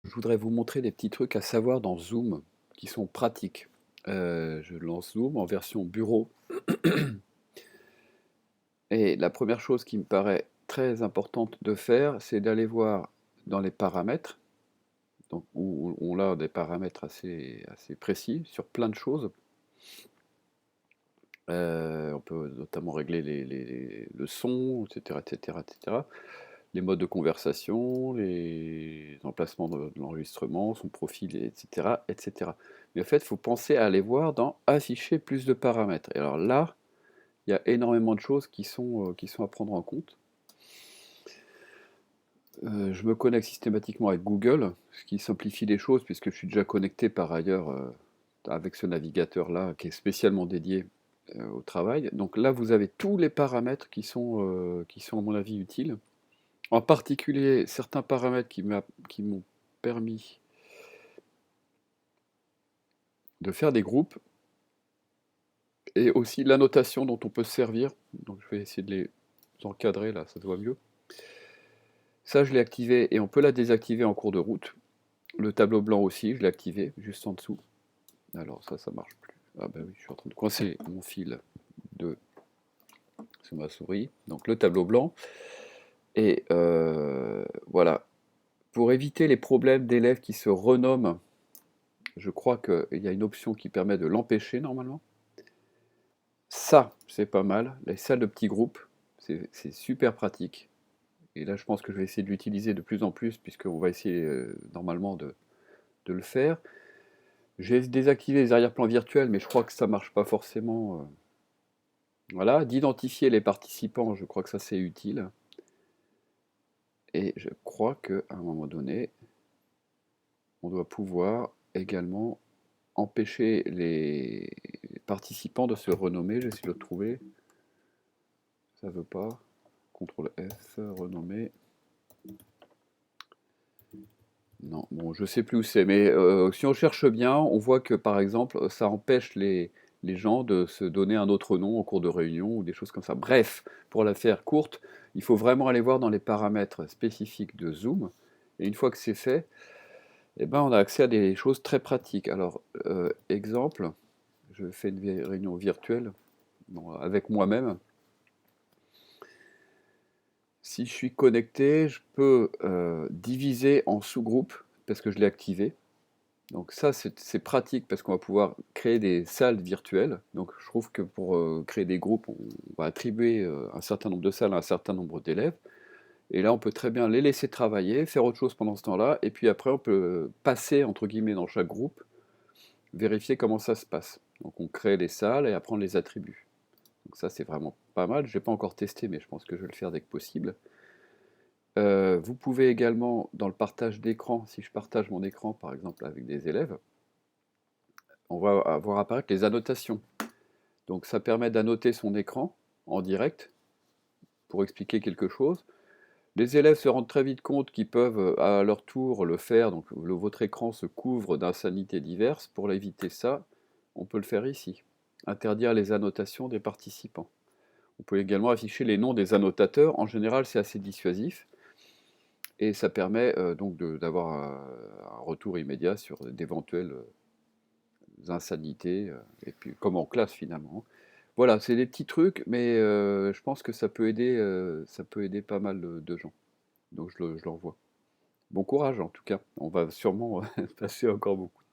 Je voudrais vous montrer des petits trucs à savoir dans Zoom qui sont pratiques. Je lance Zoom en version bureau et la première chose qui me paraît très importante de faire, c'est d'aller voir dans les paramètres, donc où on a des paramètres assez précis sur plein de choses. On peut notamment régler le son, etc., etc., etc. Les modes de conversation, les emplacements de l'enregistrement, son profil, etc., etc. Mais en fait, il faut penser à aller voir dans afficher plus de paramètres. Et alors là, il y a énormément de choses qui sont à prendre en compte. Je me connecte systématiquement avec Google, ce qui simplifie les choses puisque je suis déjà connecté par ailleurs avec ce navigateur-là qui est spécialement dédié au travail. Donc là, vous avez tous les paramètres qui sont à mon avis utiles. En particulier, certains paramètres qui m'ont permis de faire des groupes et aussi l'annotation dont on peut se servir. Donc je vais essayer de les encadrer là, ça se voit mieux. Ça, je l'ai activé et on peut la désactiver en cours de route. Le tableau blanc aussi, je l'ai activé juste en dessous. Alors ça marche plus. Ah bah oui, je suis en train de coincer mon fil de sur ma souris. Donc le tableau blanc. Et voilà. Pour éviter les problèmes d'élèves qui se renomment, je crois qu'il y a une option qui permet de l'empêcher normalement. Ça, c'est pas mal. Les salles de petits groupes, c'est super pratique. Et là, je pense que je vais essayer de l'utiliser de plus en plus, puisqu'on va essayer normalement de le faire. J'ai désactivé les arrière-plans virtuels, mais je crois que ça marche pas forcément. Voilà, d'identifier les participants, je crois que ça c'est utile. Et je crois qu'à un moment donné, on doit pouvoir également empêcher les participants de se renommer. J'essaie de le trouver. Ça veut pas. CTRL F, renommer. Non, bon, je sais plus où c'est, mais si on cherche bien, on voit que par exemple, ça empêche les gens de se donner un autre nom en cours de réunion ou des choses comme ça. Bref, pour la faire courte, il faut vraiment aller voir dans les paramètres spécifiques de Zoom. Et une fois que c'est fait, eh ben, on a accès à des choses très pratiques. Alors, exemple, je fais une réunion virtuelle avec moi-même. Si je suis connecté, je peux diviser en sous-groupes parce que je l'ai activé. Donc ça, c'est pratique parce qu'on va pouvoir créer des salles virtuelles. Donc je trouve que pour créer des groupes, on va attribuer un certain nombre de salles à un certain nombre d'élèves. Et là, on peut très bien les laisser travailler, faire autre chose pendant ce temps-là. Et puis après, on peut passer, entre guillemets, dans chaque groupe, vérifier comment ça se passe. Donc on crée les salles et après on les attribue. Donc ça, c'est vraiment pas mal. Je n'ai pas encore testé, mais je pense que je vais le faire dès que possible. Vous pouvez également, dans le partage d'écran, si je partage mon écran par exemple avec des élèves, on va voir apparaître les annotations. Donc ça permet d'annoter son écran en direct pour expliquer quelque chose. Les élèves se rendent très vite compte qu'ils peuvent à leur tour le faire, donc votre écran se couvre d'insanités diverses. Pour éviter ça, on peut le faire ici. Interdire les annotations des participants. On peut également afficher les noms des annotateurs. En général, c'est assez dissuasif. Et ça permet donc d'avoir un retour immédiat sur d'éventuelles insanités, et puis comme en classe finalement. Voilà, c'est des petits trucs, mais je pense que ça peut aider pas mal de gens. Donc je l'envoie. Bon courage en tout cas, on va sûrement passer encore beaucoup